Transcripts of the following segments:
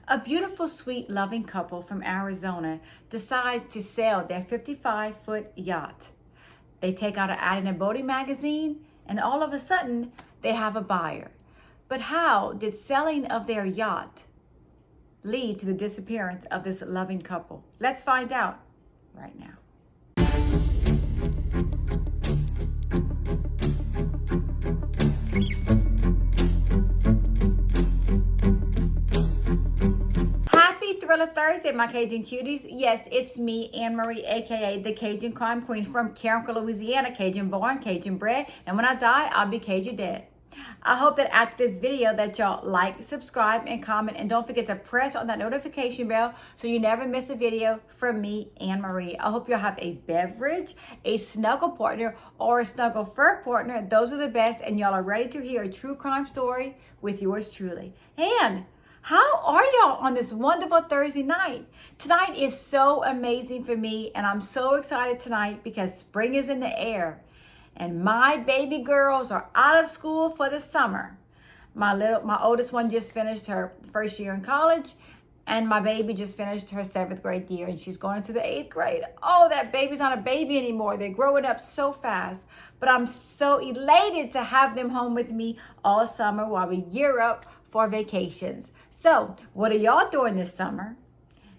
A beautiful, sweet, loving couple from Arizona decides to sell their 55-foot yacht. They take out an ad in a boating magazine, and all of a sudden, they have a buyer. But how did selling of their yacht lead to the disappearance of this loving couple? Let's find out right now. Happy Thriller Thursday, my Cajun cuties. Yes, it's me, Anne Marie, aka the Cajun Crime Queen from Carriacou, Louisiana, Cajun born, Cajun bred, and when I die, I'll be Cajun dead. I hope that after this video that y'all like, subscribe, and comment, and don't forget to press on that notification bell so you never miss a video from me, Anne Marie. I hope y'all have a beverage, a snuggle partner, or a snuggle fur partner. Those are the best, and y'all are ready to hear a true crime story with yours truly. And how are y'all on this wonderful Thursday night? Tonight is so amazing for me, and I'm so excited tonight because spring is in the air, and my baby girls are out of school for the summer. My oldest one just finished her first year in college, and my baby just finished her 7th grade year, and she's going into the 8th grade. Oh, that baby's not a baby anymore. They're growing up so fast, but I'm so elated to have them home with me all summer while we gear up for vacations. So what are y'all doing this summer?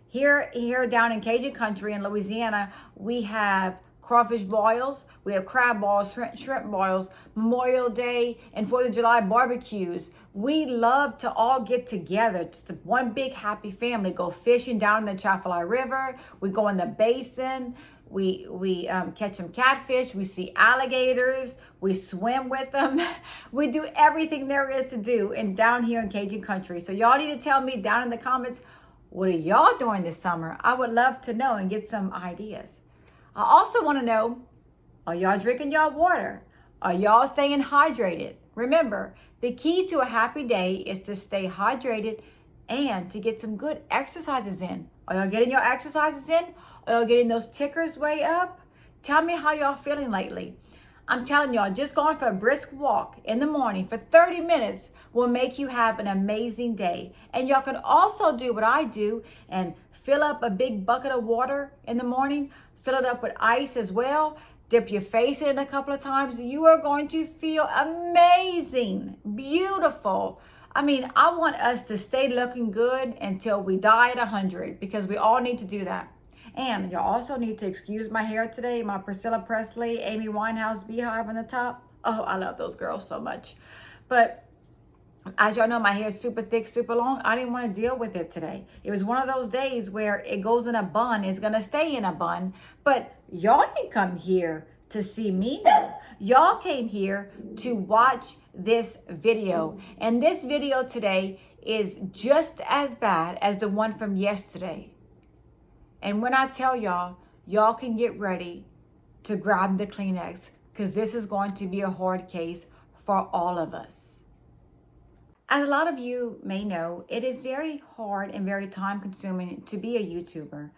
Here down in Cajun country in Louisiana, we have crawfish boils, we have crab boils, shrimp boils, Memorial Day and 4th of July barbecues. We love to all get together, just one big happy family, go fishing down in the Chafalay River. We go in the basin. We catch some catfish, we see alligators, we swim with them. We do everything there is to do down here in Cajun country. So y'all need to tell me down in the comments, what are y'all doing this summer? I would love to know and get some ideas. I also want to know, are y'all drinking y'all water? Are y'all staying hydrated? Remember, the key to a happy day is to stay hydrated and to get some good exercises in. Are y'all getting your exercises in? Are y'all getting those tickers way up? Tell me how y'all feeling lately. I'm telling y'all, just going for a brisk walk in the morning for 30 minutes will make you have an amazing day. And y'all can also do what I do and fill up a big bucket of water in the morning, fill it up with ice as well, dip your face in a couple of times. You are going to feel amazing, beautiful. I mean, I want us to stay looking good until we die at 100 because we all need to do that. And y'all also need to excuse my hair today, my Priscilla Presley, Amy Winehouse beehive on the top. Oh, I love those girls so much. But as y'all know, my hair is super thick, super long. I didn't want to deal with it today. It was one of those days where it goes in a bun, it's going to stay in a bun. But y'all didn't come here to see me. No. Y'all came here to watch this video. And this video today is just as bad as the one from yesterday. And when I tell y'all, y'all can get ready to grab the Kleenex because this is going to be a hard case for all of us. As a lot of you may know, it is very hard and very time consuming to be a YouTuber.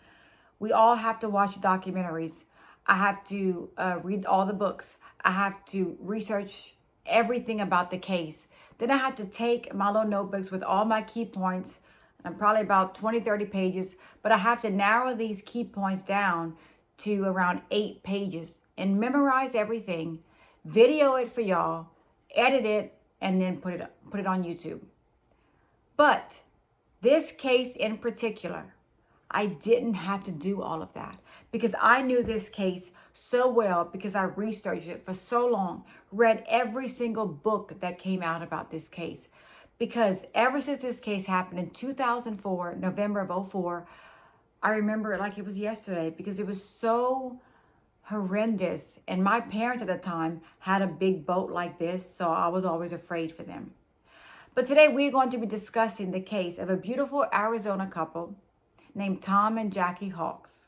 We all have to watch documentaries. I have to read all the books. I have to research everything about the case. Then I have to take my little notebooks with all my key points. I'm probably about 20, 30 pages, but I have to narrow these key points down to around 8 pages and memorize everything, video it for y'all, edit it, and then put it on YouTube. But this case in particular, I didn't have to do all of that because I knew this case so well because I researched it for so long, read every single book that came out about this case. Because ever since this case happened in 2004, November of 2004, I remember it like it was yesterday because it was so horrendous. And my parents at the time had a big boat like this, so I was always afraid for them. But today we're going to be discussing the case of a beautiful Arizona couple named Tom and Jackie Hawks.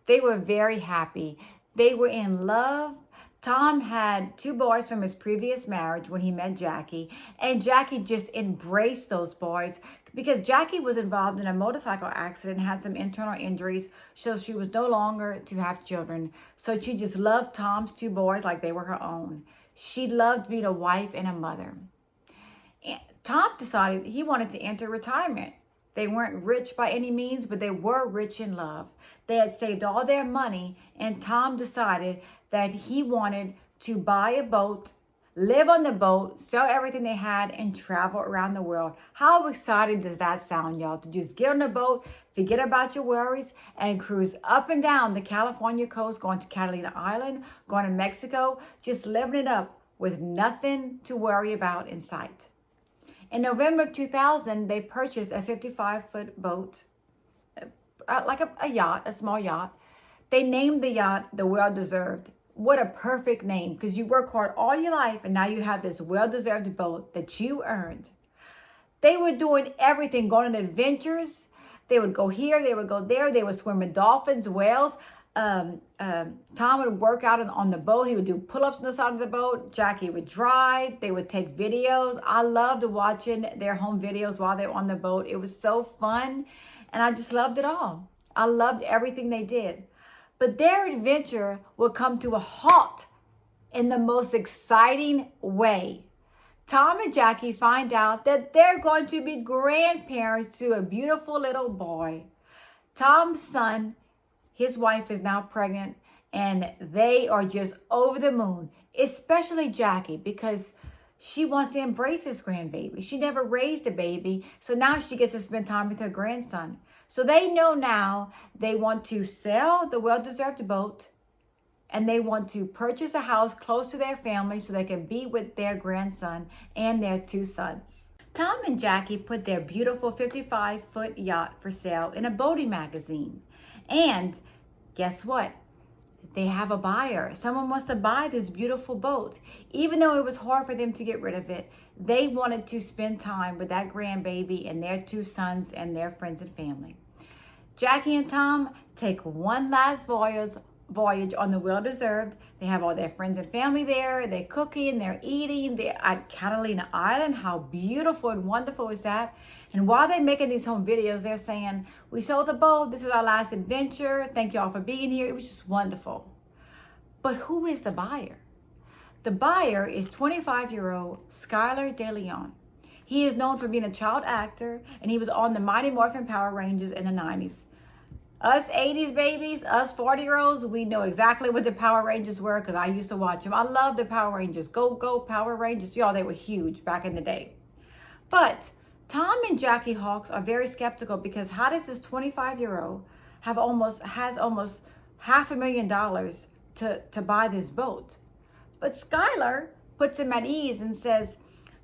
They were very happy. They were in love. Tom had 2 boys from his previous marriage when he met Jackie, and Jackie just embraced those boys because Jackie was involved in a motorcycle accident and had some internal injuries, so she was no longer to have children. So she just loved Tom's 2 boys like they were her own. She loved being a wife and a mother. And Tom decided he wanted to enter retirement. They weren't rich by any means, but they were rich in love. They had saved all their money, and Tom decided that he wanted to buy a boat, live on the boat, sell everything they had, and travel around the world. How exciting does that sound, y'all? To just get on the boat, forget about your worries, and cruise up and down the California coast, going to Catalina Island, going to Mexico, just living it up with nothing to worry about in sight. In November of 2000, they purchased a 55-foot boat, like a yacht, a small yacht. They named the yacht the Well-Deserved. What a perfect name, because you work hard all your life and now you have this well-deserved boat that you earned. They were doing everything, going on adventures. They would go here, they would go there. They would swim with dolphins, whales. Tom would work out on the boat. He would do pull-ups on the side of the boat. Jackie would drive. They would take videos. I loved watching their home videos while they were on the boat. It was so fun, and I just loved it all. I loved everything they did. But their adventure would come to a halt in the most exciting way. Tom and Jackie find out that they're going to be grandparents to a beautiful little boy. Tom's son, his wife is now pregnant, and they are just over the moon, especially Jackie, because she wants to embrace this grandbaby. She never raised a baby, so now she gets to spend time with her grandson. So they know now they want to sell the well-deserved boat, and they want to purchase a house close to their family so they can be with their grandson and their two sons. Tom and Jackie put their beautiful 55-foot yacht for sale in a boating magazine. And guess what? They have a buyer. Someone wants to buy this beautiful boat. Even though it was hard for them to get rid of it, they wanted to spend time with that grandbaby and their two sons and their friends and family. Jackie and Tom take one last voyage on the Well-Deserved. They have all their friends and family there. They're cooking, they're eating. They're at Catalina Island. How beautiful and wonderful is that? And while they're making these home videos, they're saying, we sold the boat. This is our last adventure. Thank you all for being here. It was just wonderful. But who is the buyer? The buyer is 25-year-old Skylar De Leon. He is known for being a child actor, and he was on the Mighty Morphin Power Rangers in the 90s. Us 80s babies, us 40-year-olds, we know exactly what the Power Rangers were because I used to watch them. I love the Power Rangers. Go, go, Power Rangers. Y'all, they were huge back in the day. But Tom and Jackie Hawks are very skeptical because how does this 25-year-old has almost $500,000 to buy this boat? But Skylar puts him at ease and says,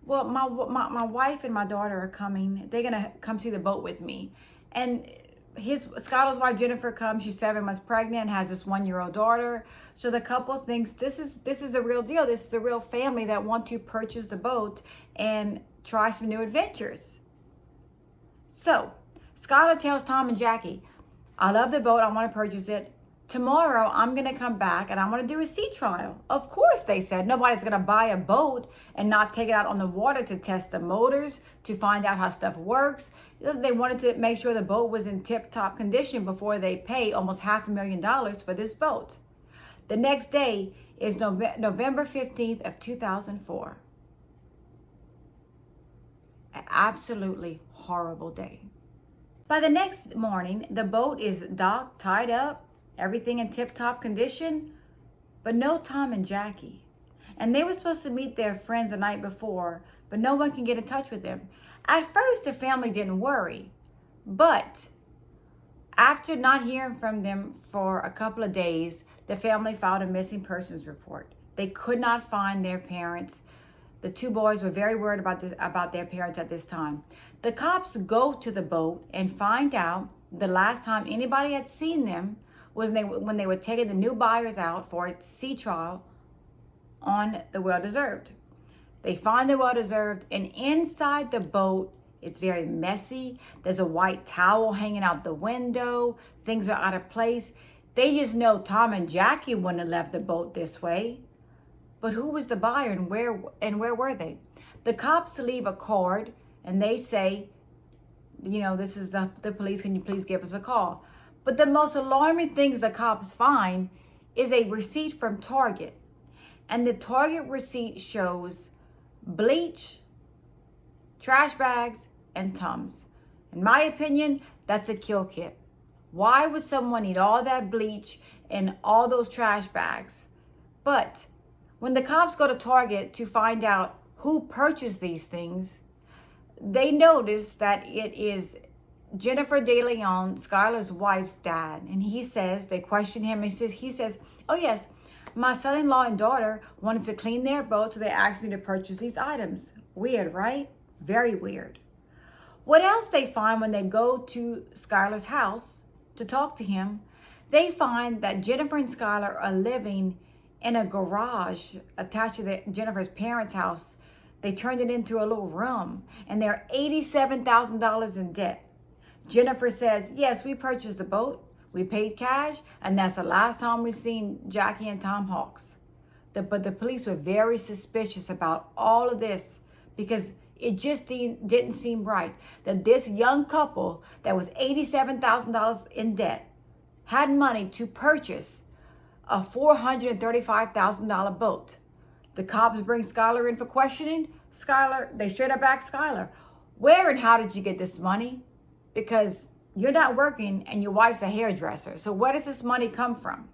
well, my wife and my daughter are coming. They're going to come see the boat with me. And Skylar's wife, Jennifer, comes. She's 7 months pregnant and has this 1-year-old daughter. So the couple thinks this is the real deal. This is a real family that want to purchase the boat and try some new adventures. So Skylar tells Tom and Jackie, I love the boat. I want to purchase it. Tomorrow, I'm going to come back and I want to do a sea trial. Of course, they said. Nobody's going to buy a boat and not take it out on the water to test the motors, to find out how stuff works. They wanted to make sure the boat was in tip-top condition before they pay almost $500,000 for this boat. The next day is November 15th of 2004. An absolutely horrible day. By the next morning, the boat is docked, tied up, everything in tip-top condition, but no Tom and Jackie. And they were supposed to meet their friends the night before, but no one can get in touch with them. At first, the family didn't worry, but after not hearing from them for a couple of days, the family filed a missing persons report. They could not find their parents. The two boys were very worried about their parents at this time. The cops go to the boat and find out the last time anybody had seen them was when they were taking the new buyers out for a sea trial on the Well-Deserved. They find the Well-Deserved, and inside the boat, it's very messy. There's a white towel hanging out the window. Things are out of place. They just know Tom and Jackie wouldn't have left the boat this way. But who was the buyer and where were they? The cops leave a card and they say, you know, this is the police. Can you please give us a call? But the most alarming things the cops find is a receipt from Target. And the Target receipt shows bleach, trash bags, and Tums. In my opinion, that's a kill kit. Why would someone need all that bleach and all those trash bags? But when the cops go to Target to find out who purchased these things, they notice that it is Jennifer DeLeon, Skylar's wife's dad. And he says, they question him, and he says, oh yes, my son-in-law and daughter wanted to clean their boat, so they asked me to purchase these items. Weird, right? Very weird. What else they find when they go to Skylar's house to talk to him, they find that Jennifer and Skylar are living in a garage attached to Jennifer's parents' house. They turned it into a little room, and they're $87,000 in debt. Jennifer says, yes, we purchased the boat, we paid cash, and that's the last time we've seen Jackie and Tom Hawks. But the police were very suspicious about all of this because it just didn't seem right that this young couple that was $87,000 in debt had money to purchase a $435,000 boat. The cops bring Skylar in for questioning. They straight up ask Skylar, where and how did you get this money? Because you're not working and your wife's a hairdresser. So where does this money come from?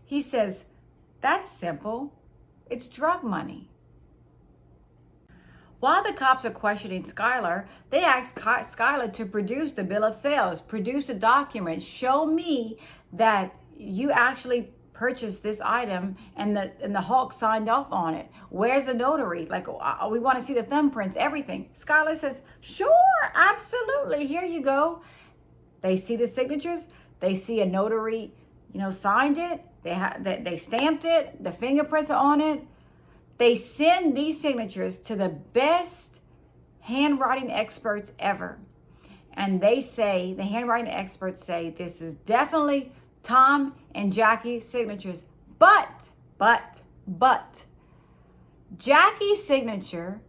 He says, that's simple. It's drug money. While the cops are questioning Skylar, they ask Skylar to produce the bill of sales, produce a document, show me that you actually purchased this item and the Hawk signed off on it. Where's the notary? Like, we want to see the thumbprints, everything. Skylar says, sure, absolutely, here you go. They see the signatures, they see a notary, signed it, they stamped it, the fingerprints are on it. They send these signatures to the best handwriting experts ever. And they say, the handwriting experts say, this is definitely Tom and Jackie's signatures. But, Jackie's signature,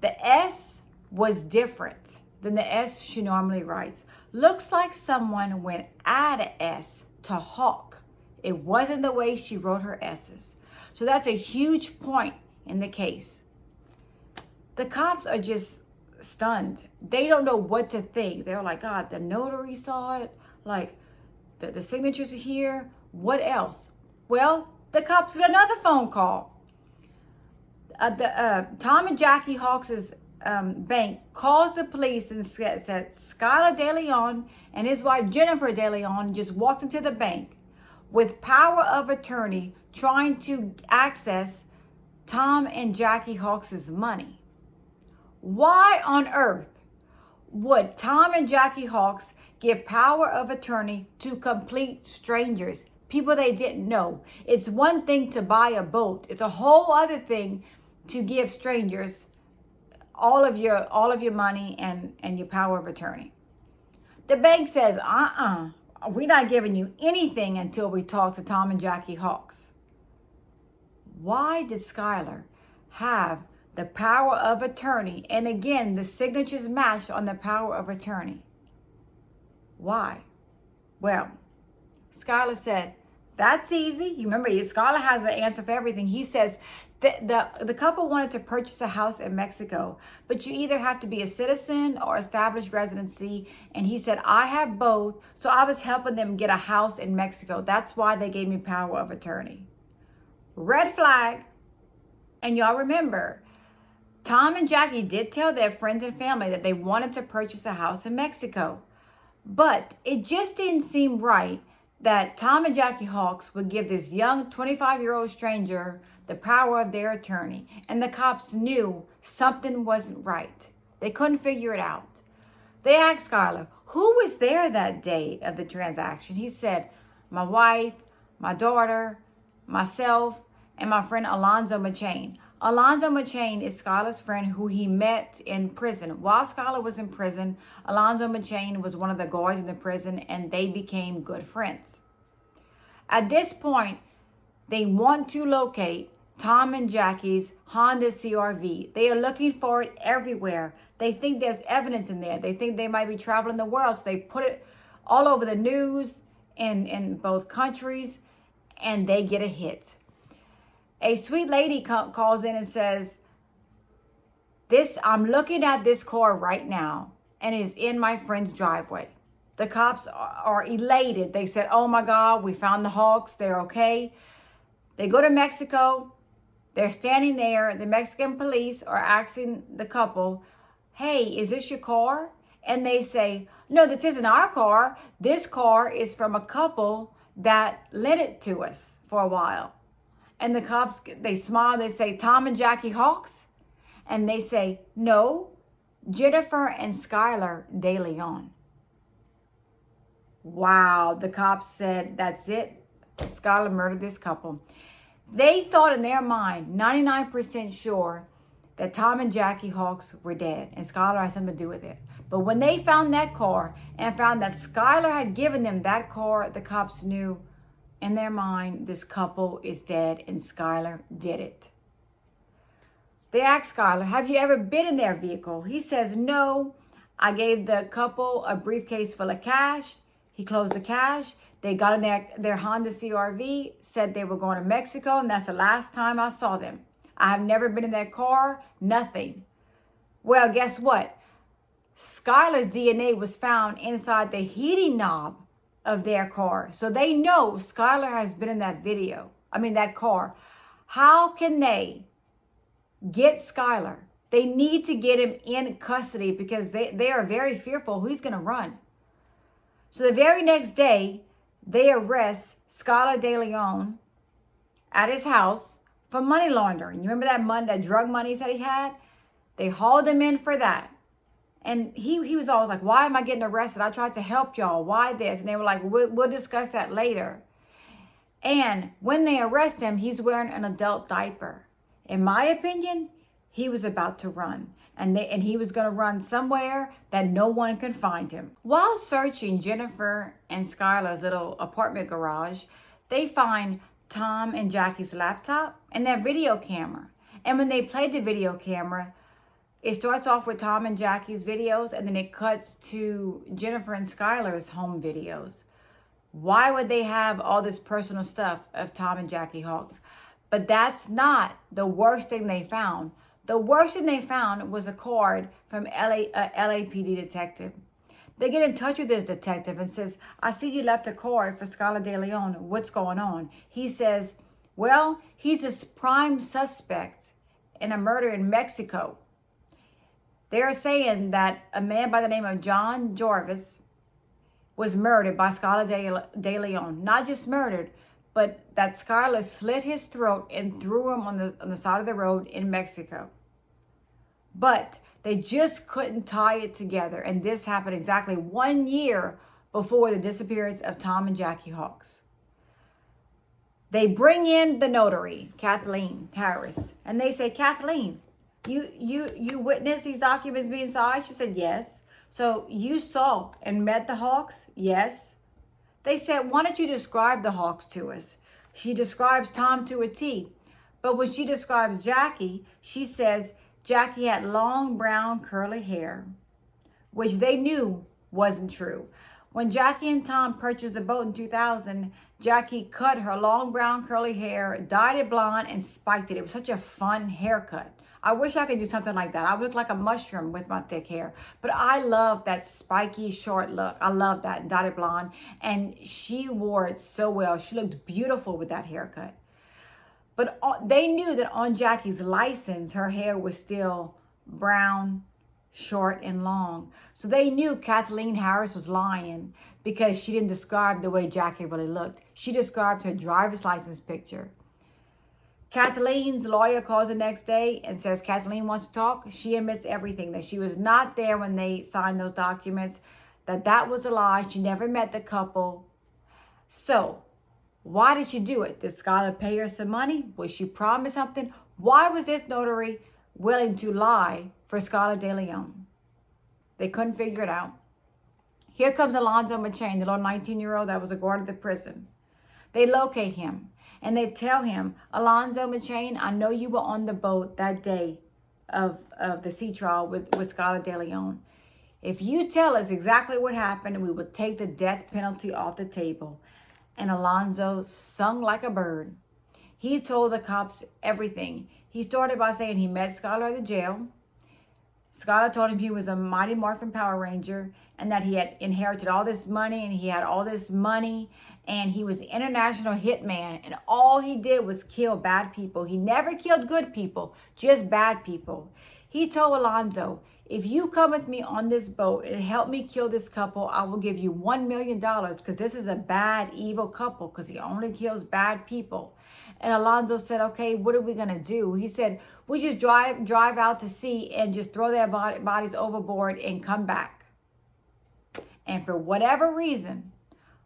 the S was different than the S she normally writes. Looks like someone went add a S to Hawk. It wasn't the way she wrote her S's. So that's a huge point in the case. The cops are just stunned. They don't know what to think. They're like, God, the notary saw it. Like, the signatures are here. What else? Well, the cops get another phone call. Tom and Jackie Hawks' bank calls the police and says that Skylar DeLeon and his wife Jennifer DeLeon just walked into the bank with power of attorney trying to access Tom and Jackie Hawks' money. Why on earth would Tom and Jackie Hawks give power of attorney to complete strangers, people they didn't know? It's one thing to buy a boat. It's a whole other thing to give strangers all of your money and your power of attorney. The bank says, we're not giving you anything until we talk to Tom and Jackie Hawks. Why did Skylar have the power of attorney? And again, the signatures matched on the power of attorney. Why? Well, Skylar said, that's easy. You remember, Skylar has an answer for everything. He says, the couple wanted to purchase a house in Mexico, but you either have to be a citizen or established residency. And he said, I have both. So I was helping them get a house in Mexico. That's why they gave me power of attorney. Red flag. And y'all remember, Tom and Jackie did tell their friends and family that they wanted to purchase a house in Mexico. But it just didn't seem right that Tom and Jackie Hawks would give this young 25-year-old stranger the power of their attorney. And the cops knew something wasn't right. They couldn't figure it out. They asked Skylar, who was there that day of the transaction? He said, my wife, my daughter, myself, and my friend Alonzo McChain. Alonzo McChain is Skylar's friend who he met in prison. While Skylar was in prison, Alonzo McChain was one of the guards in the prison, and they became good friends. At this point, they want to locate Tom and Jackie's Honda CRV. They are looking for it everywhere. They think there's evidence in there. They think they might be traveling the world, so they put it all over the news in both countries, and they get a hit. A sweet lady calls in and says, I'm looking at this car right now. and is in my friend's driveway. The cops are elated. They said, oh my God, we found the Hawks. They're okay. They go to Mexico. They're standing there. The Mexican police are asking the couple, hey, is this your car? And they say, no, this isn't our car. This car is from a couple that lent it to us for a while. And the cops, they smile. They say, Tom and Jackie Hawks? And they say, no, Jennifer and Skylar De Leon. Wow, the cops said, that's it. Skylar murdered this couple. They thought in their mind, 99% sure, that Tom and Jackie Hawks were dead and Skylar had something to do with it. But when they found that car and found that Skylar had given them that car, the cops knew in their mind, this couple is dead and Skylar did it. They asked Skylar, have you ever been in their vehicle? He says, no. I gave the couple a briefcase full of cash. He closed the cash. They got in their Honda CRV, said they were going to Mexico, and that's the last time I saw them. I have never been in their car, nothing. Well, guess what? Skylar's DNA was found inside the heating knob of their car. So they know Skylar has been in that car. How can they get Skylar? They need to get him in custody because they are very fearful who's going to run. So the very next day, they arrest Skylar De Leon at his house for money laundering. You remember that money, that drug money that he had? They hauled him in for that. And he was always like, why am I getting arrested? I tried to help y'all. Why this? And they were like, we'll discuss that later. And when they arrest him, he's wearing an adult diaper. In my opinion, he was about to run. And he was going to run somewhere that no one could find him. While searching Jennifer and Skylar's little apartment garage, they find Tom and Jackie's laptop and their video camera. And when they play the video camera, it starts off with Tom and Jackie's videos, and then it cuts to Jennifer and Skylar's home videos. Why would they have all this personal stuff of Tom and Jackie Hawks? But that's not the worst thing they found. The worst thing they found was a card from LAPD detective. They get in touch with this detective and says, I see you left a card for Skylar De Leon. What's going on? He says, well, he's a prime suspect in a murder in Mexico. They're saying that a man by the name of John Jarvis was murdered by Skylar De Leon. Not just murdered, but that Skylar slit his throat and threw him on the side of the road in Mexico. But they just couldn't tie it together. And this happened exactly 1 year before the disappearance of Tom and Jackie Hawks. They bring in the notary, Kathleen Harris, and they say, Kathleen, you witnessed these documents being signed? She said, yes. So you saw and met the Hawks? Yes. They said, why don't you describe the Hawks to us? She describes Tom to a T. But when she describes Jackie, she says Jackie had long brown curly hair, which they knew wasn't true. When Jackie and Tom purchased the boat in 2000, Jackie cut her long brown curly hair, dyed it blonde, and spiked it. It was such a fun haircut. I wish I could do something like that. I would look like a mushroom with my thick hair. But I love that spiky, short look. I love that, dyed blonde. And she wore it so well. She looked beautiful with that haircut. But they knew that on Jackie's license, her hair was still brown, short, and long. So they knew Kathleen Harris was lying because she didn't describe the way Jackie really looked. She described her driver's license picture. Kathleen's lawyer calls the next day and says Kathleen wants to talk. She admits everything, that she was not there when they signed those documents, that was a lie. She never met the couple. So why did she do it? Did Skylar pay her some money? Was she promised something? Why was this notary willing to lie for Skylar De Leon? They couldn't figure it out. Here comes Alonzo McChain, the little 19-year-old that was a guard at the prison. They locate him. And they tell him, Alonzo McChain, I know you were on the boat that day of the sea trial with Skylar De Leon. If you tell us exactly what happened, we will take the death penalty off the table. And Alonzo sung like a bird. He told the cops everything. He started by saying he met Skylar at the jail. Skylar told him he was a Mighty Morphin Power Ranger and that he had inherited all this money and he had all this money and he was an international hitman and all he did was kill bad people. He never killed good people, just bad people. He told Alonzo, if you come with me on this boat and help me kill this couple, I will give you $1 million because this is a bad, evil couple because he only kills bad people. And Alonzo said, okay, what are we going to do? He said, we just drive out to sea and just throw their bodies overboard and come back. And for whatever reason,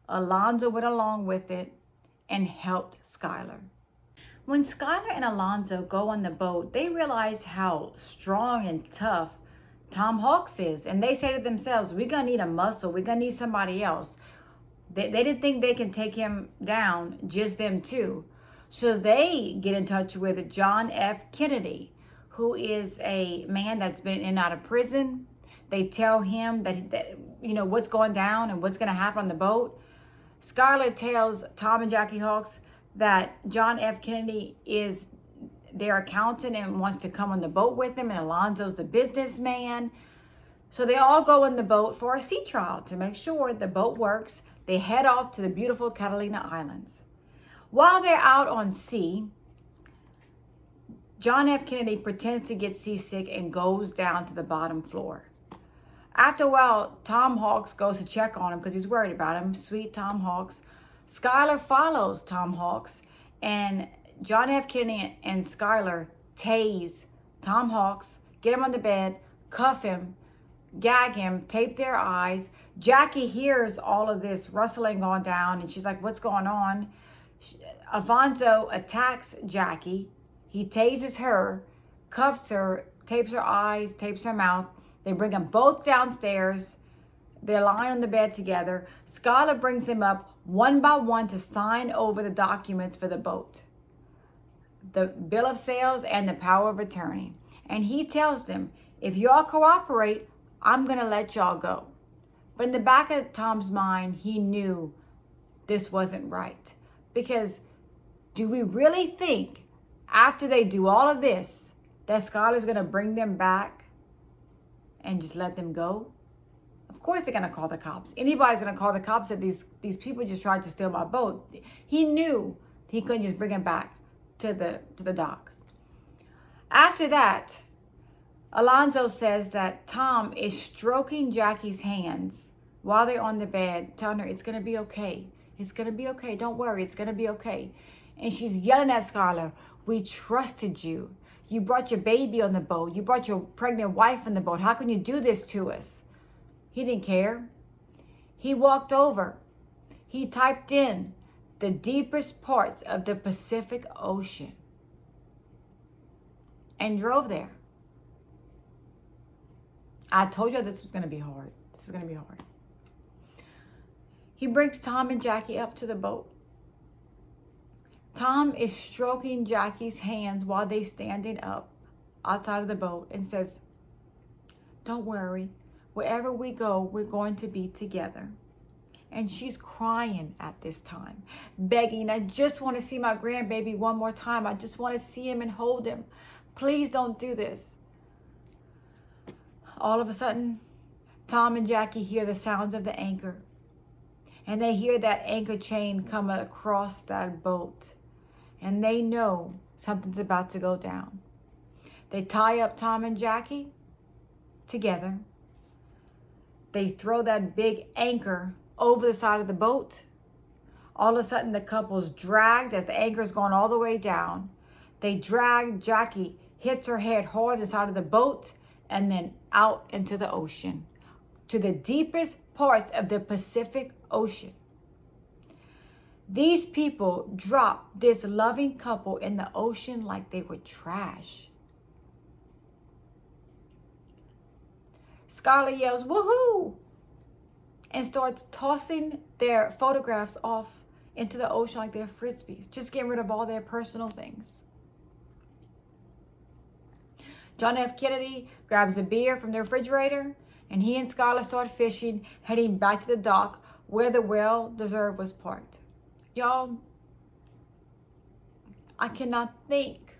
Alonzo went along with it and helped Skylar. When Skylar and Alonzo go on the boat, they realize how strong and tough Tom Hawks is. And they say to themselves, we're going to need a muscle. We're going to need somebody else. They didn't think they can take him down, just them two. So they get in touch with John F. Kennedy, who is a man that's been in and out of prison. They tell him that you know, what's going down and what's going to happen on the boat. Skylar tells Tom and Jackie Hawks that John F. Kennedy is their accountant and wants to come on the boat with them, and Alonzo's the businessman. So they all go in the boat for a sea trial to make sure the boat works. They head off to the beautiful Catalina Islands. While they're out on sea, John F. Kennedy pretends to get seasick and goes down to the bottom floor. After a while, Tom Hawks goes to check on him because he's worried about him. Sweet Tom Hawks. Skylar follows Tom Hawks, and John F. Kennedy and Skylar tase Tom Hawks, get him on the bed, cuff him, gag him, tape their eyes. Jackie hears all of this rustling going down, and she's like, what's going on? Alonzo attacks Jackie. He tases her, cuffs her, tapes her eyes, tapes her mouth. They bring them both downstairs. They're lying on the bed together. Skylar brings them up one by one to sign over the documents for the boat, the bill of sales and the power of attorney. And he tells them, if y'all cooperate, I'm going to let y'all go. But in the back of Tom's mind, he knew this wasn't right. Because do we really think after they do all of this that Skylar's going to bring them back and just let them go? Of course they're going to call the cops. Anybody's going to call the cops that these people just tried to steal my boat. He knew he couldn't just bring them back to the dock. After that, Alonzo says that Tom is stroking Jackie's hands while they're on the bed, telling her it's going to be okay. It's going to be okay. Don't worry. It's going to be okay. And she's yelling at Skylar, we trusted you. You brought your baby on the boat. You brought your pregnant wife on the boat. How can you do this to us? He didn't care. He walked over. He typed in the deepest parts of the Pacific Ocean and drove there. I told you this was going to be hard. This is going to be hard. He brings Tom and Jackie up to the boat. Tom is stroking Jackie's hands while they're standing up outside of the boat and says, don't worry. Wherever we go, we're going to be together. And she's crying at this time, begging, I just want to see my grandbaby one more time. I just want to see him and hold him. Please don't do this. All of a sudden, Tom and Jackie hear the sounds of the anchor. And they hear that anchor chain come across that boat. And they know something's about to go down. They tie up Tom and Jackie together. They throw that big anchor over the side of the boat. All of a sudden, the couple's dragged as the anchor's going all the way down. They drag Jackie, hits her head hard on the side of the boat, and then out into the ocean, to the deepest parts of the Pacific Ocean. These people dropped this loving couple in the ocean like they were trash. Skylar yells, woohoo! And starts tossing their photographs off into the ocean like they're frisbees, just getting rid of all their personal things. John F. Kennedy grabs a beer from the refrigerator, and he and Skylar start fishing, heading back to the dock where the well-deserved was parked. Y'all, I cannot think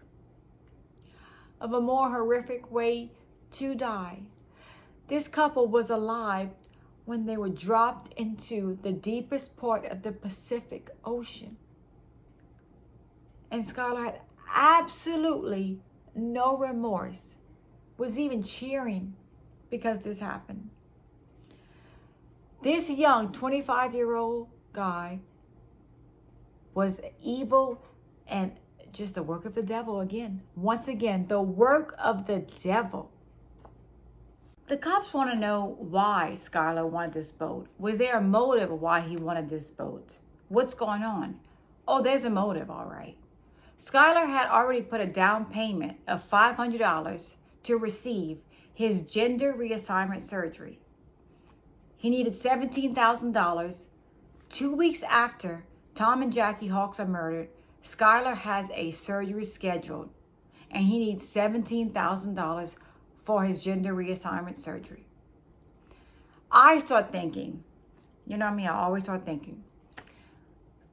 of a more horrific way to die. This couple was alive when they were dropped into the deepest part of the Pacific Ocean. And Skylar had absolutely no remorse, was even cheering because this happened. This young 25-year-old guy was evil and just the work of the devil again. Once again, the work of the devil. The cops want to know why Skylar wanted this boat. Was there a motive why he wanted this boat? What's going on? Oh, there's a motive, all right. Skylar had already put a down payment of $500 to receive his gender reassignment surgery. He needed $17,000. 2 weeks after Tom and Jackie Hawks are murdered, Skylar has a surgery scheduled, and he needs $17,000 for his gender reassignment surgery. I start thinking, you know what I mean? I always start thinking,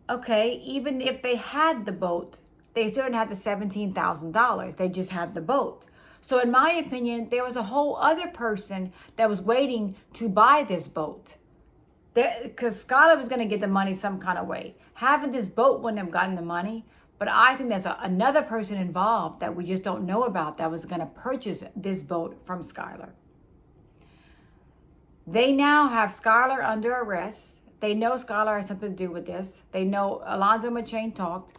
okay, even if they had the boat, they still didn't have the $17,000. They just had the boat. So in my opinion, there was a whole other person that was waiting to buy this boat. Because Skylar was going to get the money some kind of way. Having this boat wouldn't have gotten the money. But I think there's another person involved that we just don't know about that was going to purchase this boat from Skylar. They now have Skylar under arrest. They know Skylar has something to do with this. They know Alonzo McChain talked.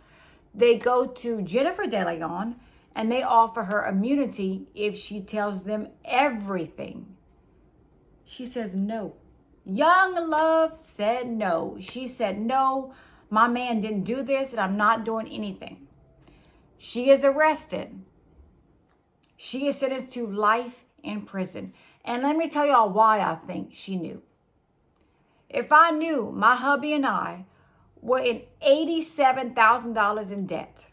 They go to Jennifer DeLeon and they offer her immunity if she tells them everything. She says no. Young Love said no. She said no. My man didn't do this and I'm not doing anything. She is arrested. She is sentenced to life in prison. And let me tell y'all why I think she knew. If I knew my hubby and I were in $87,000 in debt,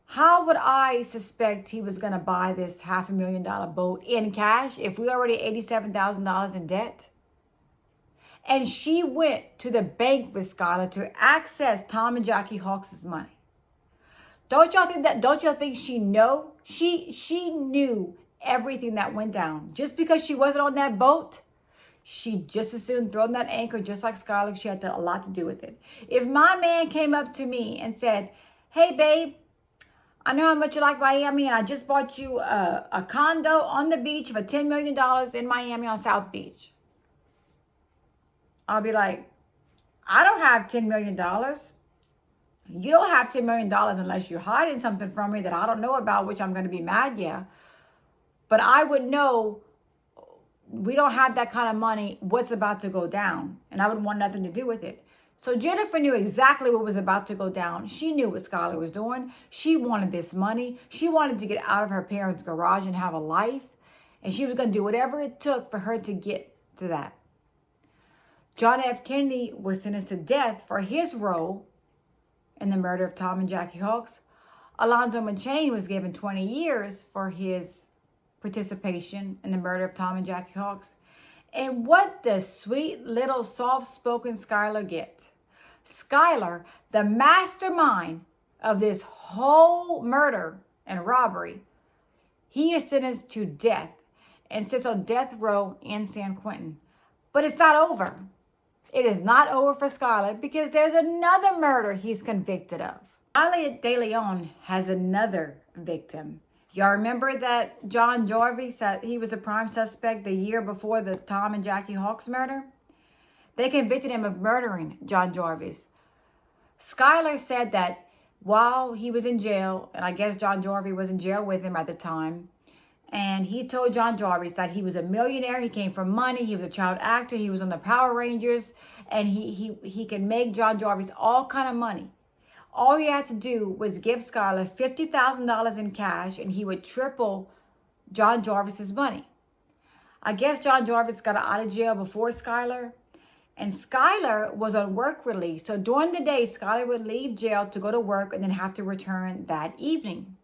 how would I suspect he was going to buy this $500,000 boat in cash if we already $87,000 in debt? And she went to the bank with Skylar to access Tom and Jackie Hawks' money. Don't y'all think she know? She knew everything that went down. Just because she wasn't on that boat, she just as soon thrown that anchor just like Skylar. She had a lot to do with it. If my man came up to me and said, hey, babe, I know how much you like Miami, and I just bought you a condo on the beach for $10 million in Miami on South Beach. I'll be like, I don't have $10 million. You don't have $10 million unless you're hiding something from me that I don't know about, which I'm going to be mad, yeah. But I would know we don't have that kind of money, what's about to go down. And I would want nothing to do with it. So Jennifer knew exactly what was about to go down. She knew what Skylar was doing. She wanted this money. She wanted to get out of her parents' garage and have a life. And she was going to do whatever it took for her to get to that. John F. Kennedy was sentenced to death for his role in the murder of Tom and Jackie Hawks. Alonzo McChain was given 20 years for his participation in the murder of Tom and Jackie Hawks. And what does sweet little soft-spoken Skylar get? Skylar, the mastermind of this whole murder and robbery, he is sentenced to death and sits on death row in San Quentin. But it's not over. It is not over for Skylar because there's another murder he's convicted of. Skylar DeLeon has another victim. Y'all remember that John Jarvis said he was a prime suspect the year before the Tom and Jackie Hawks murder? They convicted him of murdering John Jarvis. Skylar said that while he was in jail, and I guess John Jarvis was in jail with him at the time, and he told John Jarvis that he was a millionaire, he came from money, he was a child actor, he was on the Power Rangers, and he could make John Jarvis all kind of money. All he had to do was give Skylar $50,000 in cash and he would triple John Jarvis's money. I guess John Jarvis got out of jail before Skylar, and Skylar was on work release. So during the day, Skylar would leave jail to go to work and then have to return that evening.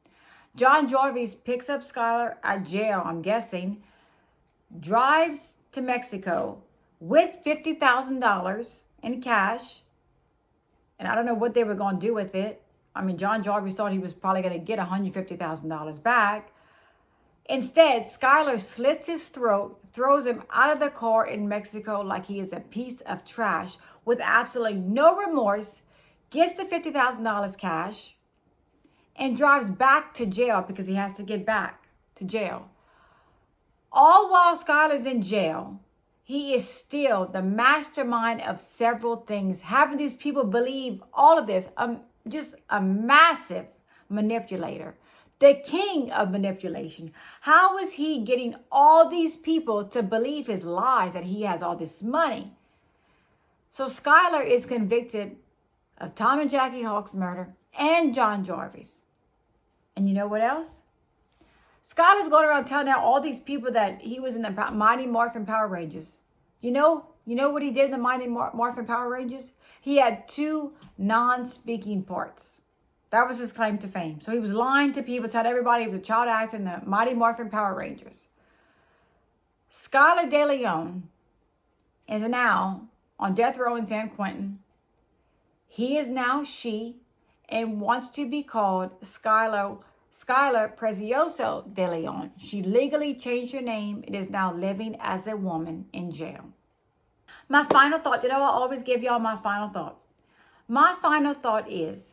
John Jarvis picks up Skylar at jail, I'm guessing, drives to Mexico with $50,000 in cash. And I don't know what they were going to do with it. I mean, John Jarvis thought he was probably going to get $150,000 back. Instead, Skylar slits his throat, throws him out of the car in Mexico like he is a piece of trash with absolutely no remorse, gets the $50,000 cash, and drives back to jail because he has to get back to jail. All while Skylar's in jail, he is still the mastermind of several things, having these people believe all of this. Just a massive manipulator. The king of manipulation. How is he getting all these people to believe his lies that he has all this money? So Skylar is convicted of Tom and Jackie Hawk's murder and John Jarvis. And you know what else? Skylar's going around telling out all these people that he was in the Mighty Morphin Power Rangers. You know what he did in the Mighty Morphin Power Rangers? He had 2 non-speaking parts. That was his claim to fame. So he was lying to people, telling everybody he was a child actor in the Mighty Morphin Power Rangers. Skylar De Leon is now on death row in San Quentin. He is now she and wants to be called Skylar Precioso De Leon. She legally changed her name and is now living as a woman in jail. My final thought, I always give y'all my final thought. My final thought is,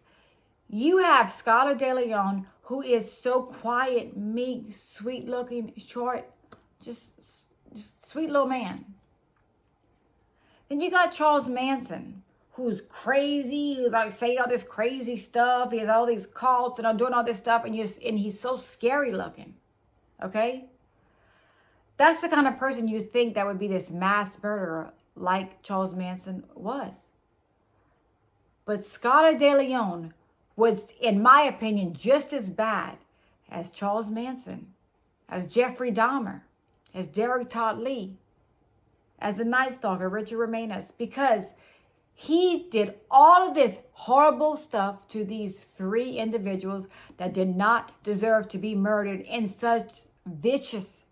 you have Skylar De Leon, who is so quiet, meek, sweet looking, short, just sweet little man. Then you got Charles Manson, who's crazy, who's like saying all this crazy stuff. He has all these cults and doing all this stuff, and he's so scary looking. Okay? That's the kind of person you think that would be this mass murderer like Charles Manson was. But Skylar De Leon was, in my opinion, just as bad as Charles Manson, as Jeffrey Dahmer, as Derek Todd Lee, as the Night Stalker, Richard Ramirez, because he did all of this horrible stuff to these 3 individuals that did not deserve to be murdered in such vicious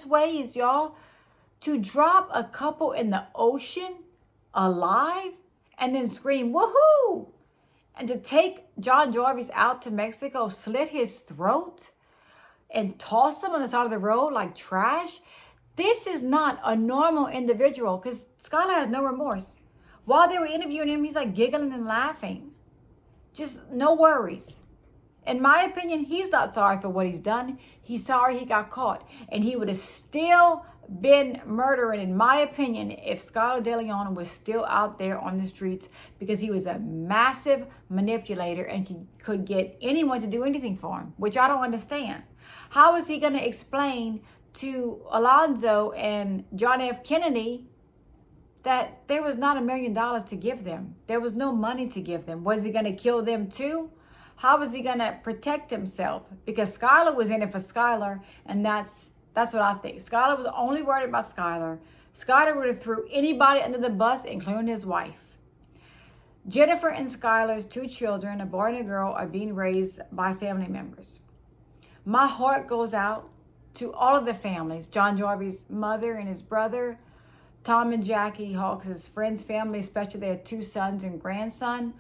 ways, y'all. To drop a couple in the ocean alive and then scream, woohoo! And to take John Jarvis out to Mexico, slit his throat, and toss him on the side of the road like trash. This is not a normal individual, because Skylar has no remorse. While they were interviewing him, he's like giggling and laughing. Just no worries. In my opinion, he's not sorry for what he's done. He's sorry he got caught. And he would have still been murdering, in my opinion, if Skylar De Leon was still out there on the streets, because he was a massive manipulator and could get anyone to do anything for him, which I don't understand. How is he going to explain to Alonzo and John F. Kennedy that there was not $1 million to give them? There was no money to give them. Was he going to kill them too? How was he going to protect himself? Because Skylar was in it for Skylar, and that's what I think. Skylar was only worried about Skylar. Skylar would have threw anybody under the bus, including his wife. Jennifer and Skylar's 2 children, a boy and a girl, are being raised by family members. My heart goes out to all of the families. John Jarvis' mother and his brother, Tom and Jackie Hawks, his friends' family, especially their 2 sons and grandson.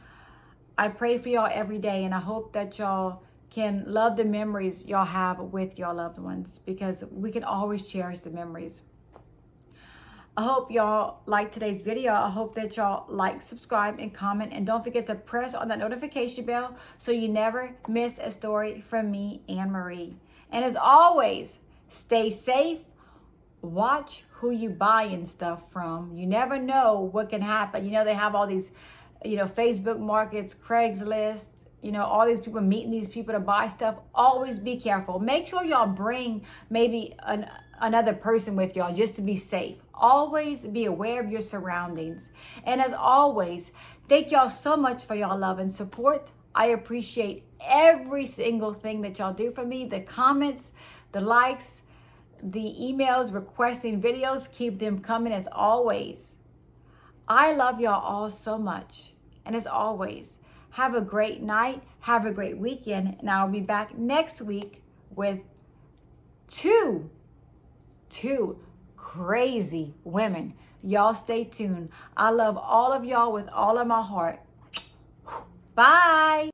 I pray for y'all every day, and I hope that y'all can love the memories y'all have with your loved ones, because we can always cherish the memories. I hope y'all liked today's video. I hope that y'all like, subscribe, and comment. And don't forget to press on that notification bell so you never miss a story from me, Anne Marie. And as always, stay safe. Watch who you buying stuff from. You never know what can happen. They have all these, Facebook markets, Craigslist, all these people meeting these people to buy stuff. Always be careful. Make sure y'all bring maybe another person with y'all just to be safe. Always be aware of your surroundings. And as always, thank y'all so much for y'all love and support. I appreciate every single thing that y'all do for me. The comments, the likes, the emails requesting videos. Keep them coming as always. I love y'all all so much. And as always, have a great night. Have a great weekend. And I'll be back next week with two crazy women. Y'all stay tuned. I love all of y'all with all of my heart. Bye.